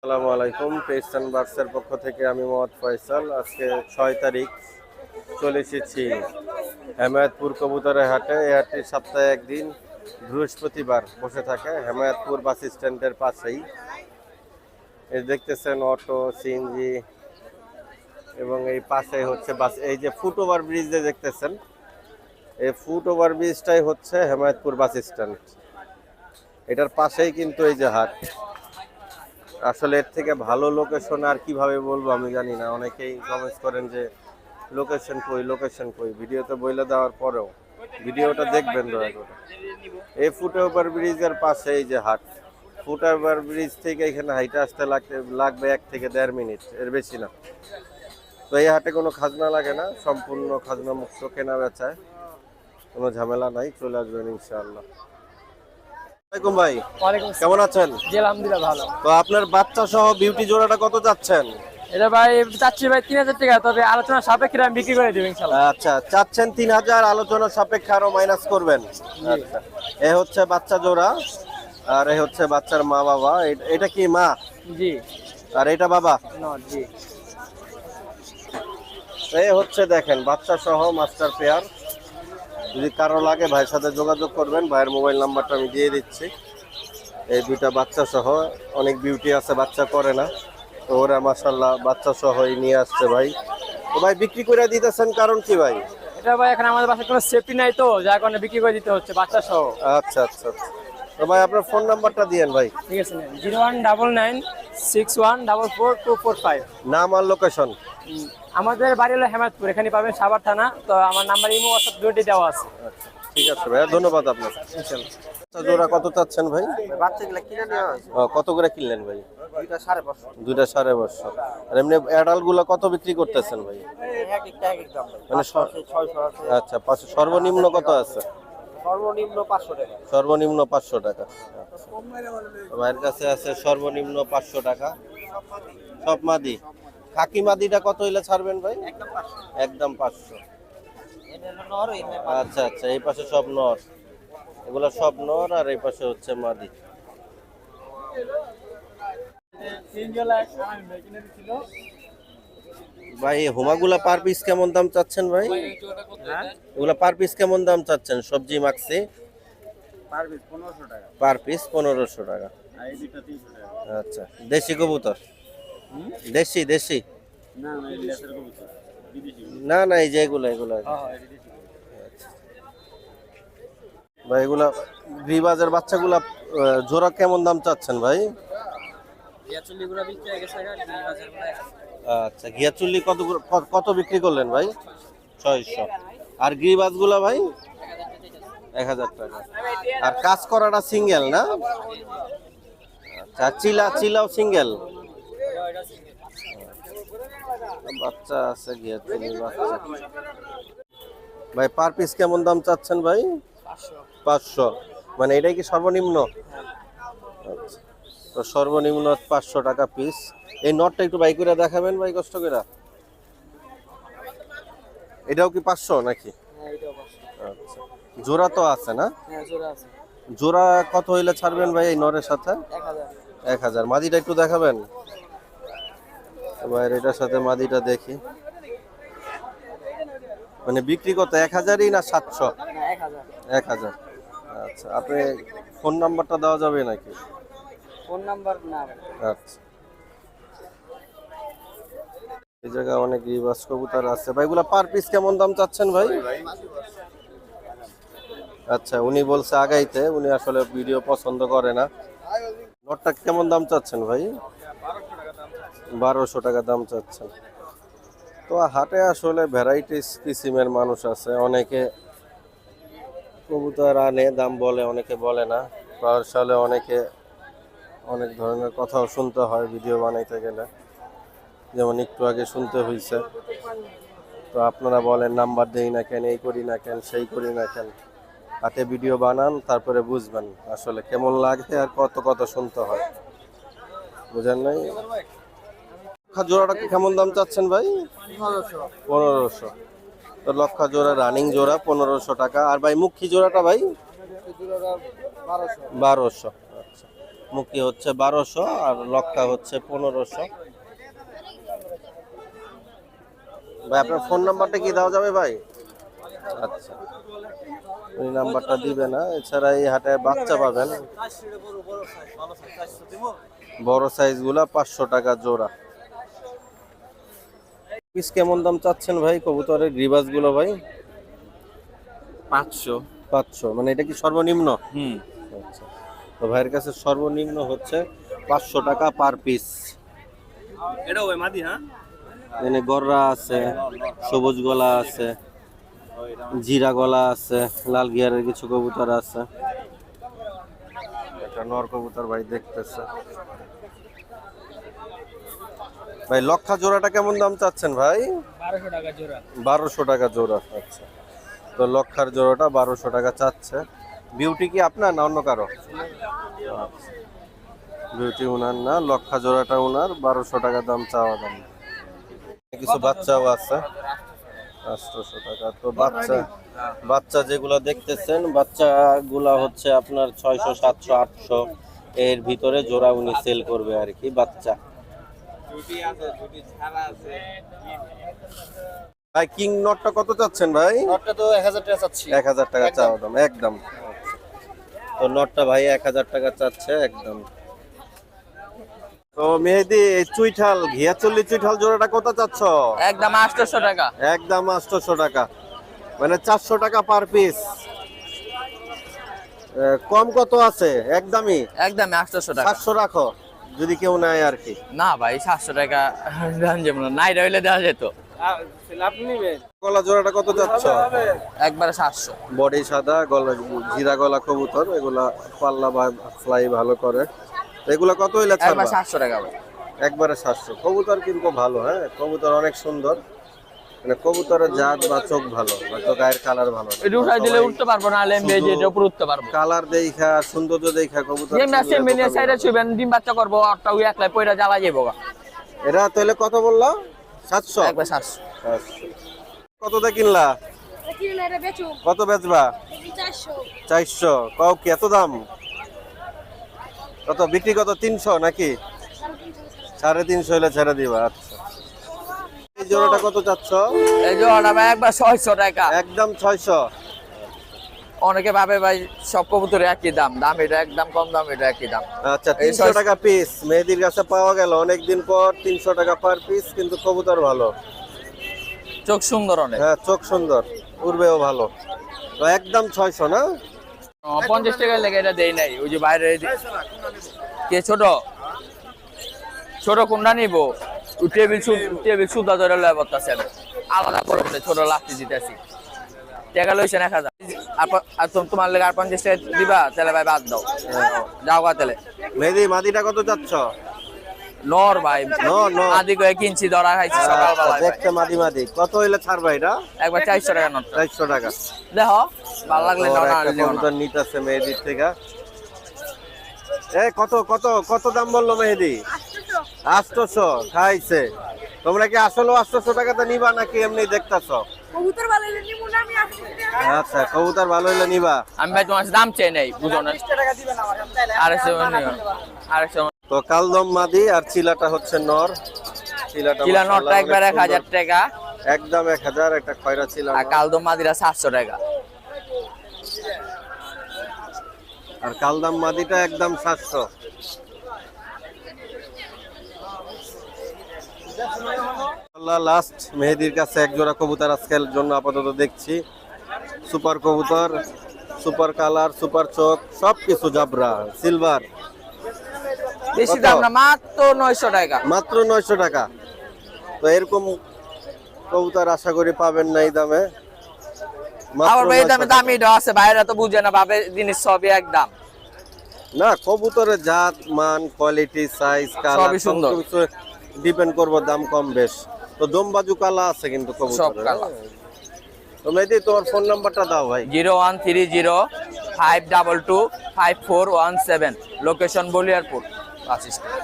আসসালামু আলাইকুম। পেস্টান বার্সের পক্ষ থেকে আমি মোহাম্মদ ফয়সাল। আজকে 6 তারিখ চলে এসেছি হেমায়তপুর কবুতরের হাটে। এই হাটটি সপ্তাহে একদিন বৃহস্পতিবার বসে থাকে হেমায়তপুর বাস স্ট্যান্ডের পাশেই। এই দেখতেছেন অটো, সিএনজি এবং এই পাশে হচ্ছে বাস। এই যে ফুট ওভার ব্রিজ যে দেখতেছেন, এই ফুট ওভার ব্রিজটাই হচ্ছে হেমায়তপুর বাস স্ট্যান্ড। এটার পাশেই কিন্তু এই যে হাট। আসলে এর থেকে ভালো লোকেশন আর কিভাবে বলবো আমি জানি না। অনেকেই কমেন্টস করেন যে লোকেশন কই ভিডিওতে বলে দেওয়ার পরেও ভিডিওটা দেখবেন দয়া করে। এই ফুট ওভার ব্রিজের পাশে এই যে হাট। ফুট ওভার ব্রিজ থেকে এখানে হাইটে আসতে লাগবে 1 থেকে 1.5 মিনিট, এর বেশি না। তো এই হাটে কোনো খাজনা লাগে না, সম্পূর্ণ খাজনা মুক্ত কেনা বেচায়, কোনো ঝামেলা নাই। চলে আসবেন ইনশাআল্লাহ। আসসালামু আলাইকুম ভাই, ওয়ালাইকুম কেমন আছেন? জি আলহামদুলিল্লাহ ভালো। তো আপনার বাচ্চা সহ বিউটি জোড়াটা কত যাচ্ছেন? এটা ভাই চাচ্ছি ভাই 3000 টাকা, তবে আলোচনা সাপেক্ষে আমি বিক্রি করে দেব ইনশাআল্লাহ। আচ্ছা, চাচ্ছেন 3000, আলোচনা সাপেক্ষে আরো মাইনাস করবেন। আচ্ছা, এ হচ্ছে বাচ্চা জোড়া আর এ হচ্ছে বাচ্চার মা বাবা। এটা কি মা জি আর এটা বাবা? জি। এই হচ্ছে দেখেন বাচ্চা সহ মাস্টার পেয়ার। যদি কারো লাগে ভাইয়ের সাথে যোগাযোগ করবেন, ভাইয়ের মোবাইল নাম্বারটা আমি দিয়ে দিচ্ছি। এই দুইটা বাচ্চা সহ, অনেক বিউটি আছে বাচ্চা করে না, তো ওরা মাশাআল্লাহ বাচ্চা সহই নিয়ে আসছে ভাই। তো ভাই বিক্রি করে দিতেছেন কারণ কি ভাই? এটা ভাই এখন আমাদের বাসায় কোনো সেফটি নাই, তো যার কারণে বিক্রি করে দিতে হচ্ছে বাচ্চা সহ। আচ্ছা আচ্ছা আচ্ছা। তো ভাই আপনার ফোন নাম্বারটা দিয়েন ভাই। ঠিক আছে, 019961444245। নাম আর লোকেশন। আমাদের বাড়ি হলো হেমায়তপুর, এখানে পাবেন সাভার থানা। তো আমার নাম্বার ইমো হোয়াটসঅ্যাপ দুটোই দেওয়া আছে। আচ্ছা ঠিক আছে ভাই, ধন্যবাদ আপনার। ইনশাআল্লাহ। আচ্ছা, জোড়া কত চাচ্ছেন ভাই? বাচ্চাগুলা কিনে নেওয়া হয়েছে কত করে কিনলেন ভাই? দুইটা 5.5 দুইটা 5.5। আর এমনি অ্যাডাল্ট গুলা কত বিক্রি করতেছেন ভাই? এক একটা এক এক দাম ভাই। মানে 600 আছে, আচ্ছা, 500। সর্বনিম্ন কত আছে? সর্বনিম্ন 500 টাকা। সর্বনিম্ন 500 টাকা। আচ্ছা, ভাইয়ের কাছে আছে সর্বনিম্ন 500 টাকা। সব মাদি। খাকি মাদিটা কত হইলে ছাড়বেন ভাই? একদম 500। একদম 500। এটা হলো নর, এটা আচ্ছা আচ্ছা, এই পাশে সব নর, এগুলো সব নর, আর এই পাশে হচ্ছে মাদি। ভাই হোমাগুলা পার পিস কেমন দাম চাচ্ছেন ভাই? এগুলা পার পিস কেমন দাম চাচ্ছেন? সবজি মাখছি পার পিস 1500 টাকা। পার পিস 1500 টাকা। আর এই দুটো 300 টাকা। আচ্ছা, দেশি কবুতর? দেশি দেশি? না না, এই লেসের কবুতর বিদেশি। না না, এই যে এগুলো এগুলো। হ্যাঁ এটা বিদেশি। ভাই এগুলা গ্রিবাজের বাচ্চাগুলা জোড়া কেমন দাম চাচ্ছেন ভাই? ইয়াচুলি গুলা বিক্রি হয়ে গেছে আর এই বাজারগুলো আচ্ছা, ঘিয়াচুল্লি কত বিক্রি করলেন ভাই? 600। আর গ্রিবাজগুলা ভাই? 1000 টাকা। আর কাজ করাটা সিঙ্গেল না? আচ্ছা, চিলাও সিঙ্গেল? বাচ্চা আছে ঘিয়াচুল্লি বাচ্চা। ভাই পার পিস কেমন দাম চাচ্ছেন ভাই? 500। মানে এটাই কি সর্বনিম্ন? আচ্ছা, তো সর্বনিম্ন 500 টাকা পিস। এই নটটা একটু বাই করে দেখাবেন ভাই, কষ্ট করে। এটাও কি 500 নাকি? হ্যাঁ এটাও 500। আচ্ছা, জোড়া তো আছে না? হ্যাঁ জোড়া আছে। জোড়া কত হইলে ছাড়বেন ভাই এই নরের সাথে? 1000। 1000। মাদিটা একটু দেখাবেন ভাই, এটার সাথে মাদিটা দেখি। মানে বিক্রি কত, 1000ই না 700? না 1000। 1000। আচ্ছা, আপনি ফোন নাম্বারটা দেওয়া যাবে নাকি? ফোন নাম্বার না। আচ্ছা, এই জায়গায় অনেক রিবাস কবুতর আছে ভাই। এগুলা পার পিস কেমন দাম চাচ্ছেন ভাই? আচ্ছা, উনি বলছে আগাইতে, উনি আসলে ভিডিও পছন্দ করে না। নটটা কেমন দাম চাচ্ছেন ভাই? 1200 টাকা দাম চাচ্ছেন। তো হাটে আসলে ভ্যারাইটিস কিসিমের মানুষ আছে, অনেকে কবুতর আনে, দাম বলে, অনেকে বলে না। পাওয়ার সালে অনেকে অনেক ধরনের কথাও শুনতে হয় ভিডিও বানাইতে গেলে, যেমন একটু আগে শুনতে হয়েছে। তো আপনারা বলেন নাম্বার দেই না কেন, এই করি না কেন, সেই করি না কেন। হাতে ভিডিও বানান, তারপরে বুঝবেন আসলে কেমন লাগে আর কত কথা শুনতে হয়, বুঝেন নাই? জোড়াটা কেমন দাম চাচ্ছেন ভাই? 1500। তো লক্ষা জোড়া রানিং জোড়া 1500 টাকা। আর ভাই মুখী জোড়াটা ভাই? 1200। আচ্ছা, মুখী হচ্ছে 1200 আর লক্ষা হচ্ছে 1500। ভাই আপনার ফোন নাম্বারটা কি দেওয়া যাবে ভাই? আচ্ছা, ওই নাম্বারটা দিবে না। এছাড়া এই হাটে বাচ্চা পাবেন, বড় সাইজ গুলা 500 টাকা জোড়া। পিস কেমন দাম চাচ্ছেন ভাই কবুতরের গ্রিবাস গুলো ভাই? 500 মানে এটা কি সর্বনিম্ন? আচ্ছা, তো ভাইয়ের কাছে সর্বনিম্ন হচ্ছে 500 টাকা পার পিস। এটা ওই মাদি হ্যাঁ এখানে গররা আছে, সবুজ গলা আছে, জিরা গলা আছে, লাল গিয়ারের কিছু কবুতর আছে। একটা নর কবুতর ভাই দেখতেছে। ভাই লক্ষা জোড়াটা কেমন দাম চাচ্ছেন ভাই? 1200 টাকা জোড়া। 1200 টাকা জোড়া। আচ্ছা, তো লক্ষার জোড়াটা 1200 টাকা চাচ্ছে। বিউটি কি আপনার না অন্য কারো? আচ্ছা, বিউটি উনার না, লক্ষা জোড়াটা উনার, 1200 টাকা দাম চাওয়া দাম। কিছু বাচ্চাও আছে 800 টাকা। তো বাচ্চা যেগুলো দেখতেছেন, বাচ্চাগুলা হচ্ছে আপনার 600 700 800 এর ভিতরে জোড়া উনি সেল করবে আর কি বাচ্চা। ভাই কিং নটটা কত চাচ্ছেন ভাই? নটটা তো 1000 টাকা চাচ্ছি। 1000 টাকা চাওয়া দাম একদম। তো নটটা ভাই 1000 টাকা চাচ্ছে একদম। তো মেহেদি এই চুইঠাল ঘিয়াচল্লি চুইঠাল জোড়াটা কত চাচ্ছ? একদম 800 টাকা। একদম 800 টাকা, মানে 400 টাকা পার পিস। কম কত আছে? একদমই একদম 800 টাকা। 700 রাখো যদি কেউ নেয় আর কি। না ভাই 700 টাকা দাম যেমন নাই রইলে দেওয়া যেত। আপনি নেবেন গলা জোড়াটা কত চাচ্ছ? একবারে 700। বডি সাদা, গলা জিরা গলা কবুতর, এগুলা পাল্লা বা ফ্লাই ভালো করে। এগুলা কত হইলে ছাড়বা? একবার 700 টাকা ভাই। একবারে 700। কবুতর কিন্তু ভালো, হ্যাঁ কবুতর অনেক সুন্দর, মানে কবুতরের জাত বা চোখ ভালো, হয়তো গায়ের কালার ভালো। এটা উঠাই দিলে উঠতে পারবো না, হলে আমি যে এটা উপরে উঠতে পারবো। কালার দেখা, সৌন্দর্য দেখা কবুতর যে ম্যাচে মিনিয়ে সাইডে ছুবেন ডিম বাচ্চা করবো, আটটা ওই একলাই পয়রা জ্বালা যাবো গা। এরা তাহলে কত বললা? 700? একবার 700। 700। কত দিয়ে কিনলা? কত বেচবা? 400। কও কি এত দাম? কত বিক্রি কত? 300 নাকি? 350 হলে ছেড়ে দিবা। আচ্ছা, এই জোড়াটা কত চাচ্ছ? এই জোড়াটা ভাই একবার 600 টাকা। একদম 600। অনেকে ভাবে ভাই সব কবুতরের একই দাম, দাম এটা একদম কম, দাম এটা একই দাম। আচ্ছা, 300 টাকা পিস মেহেদির কাছে পাওয়া গেল অনেকদিন পর। 300 টাকা পার পিস, কিন্তু কবুতর ভালো, চোখ সুন্দর অনেক। হ্যাঁ চোখ সুন্দর, উড়বেও ভালো। তো একদম 600 না? 50 টাকা লেগে এটা দেই নাই। ওই যে বাইরে কে ছোট ছোট কোনটা নিব? টেবিল সুদা ধরে লয় বলতাছে, আলাদা করে ছোট লাস্টি দিতেছি। টাকা লইছেন 1000, আর তোমার লেগে আর 50 টাকা দিবা, তাহলে ভাই বাদ দাও, যাও গা তাহলে। মেহেদি মাদিটা কত চাচ্ছ? নর ভাই, নর। আদি করে কিনছি, ধরা খাইছি সকালবেলা। দেখতে মাদি কত হইলে ছাড়বা এটা? একবার 400 টাকা নট। 400 টাকা। দেখো ভালো লাগলে নাও, না হলে নিও না। কবুতর নিতেছে মেহেদির থেকে। কত কত কত দাম বললো মেহেদি? 800 খাইছে। তোমরা কি আসলে 800 টাকাতে নিবা নাকি এমনি দেখতাছো? কবুতর ভালো হইলে নিমু না, আমি 800 টাকা। আচ্ছা, কবুতর ভালো হইলে নিবা। আমি ভাই তোমার দাম চাই নাই, বুঝো না। 20 টাকা দিবেন আমার তাইলে। 250 তো কালদম মাদি আর চিলাটা হচ্ছে নর। চিলা নটটা একবার 1000 টাকা, একদম 1000। একটা খয়রা চিলা, আর কালদম মাদিরা 700 টাকা। আর কালদম মাদিটা একদম 700। লাস্ট মেহেদির কাছে এক জোড়া কবুতর আজকের জন্য আপাতত দেখছি। সুপার কবুতর, সুপার কালার, সুপার চোখ, সবকিছু জাবরা সিলভার। বেশি দাম না, মাত্র 900 টাকা। মাত্র 900 টাকা। তো এরকম কবুতর আশা করি পাবেন না এই দামে। আবার ভাই এই দামে দামি আছে, বাইরে তো বুঝে না, ভাবে জিনিস সবই একদম না। কবুতরের জাত, মান, কোয়ালিটি, সাইজ, কালার সবই সুন্দর। ডিপেন্ড করবে দাম কম বেশ। তো দমবাজু কালা আছে কিন্তু সব কবুতরের। কালা। তো মেহেদি তোমার ফোন নাম্বারটা দাও ভাই। 0130 522 5417, লোকেশন বলিয়ারপুর, বাস স্ট্যান্ড।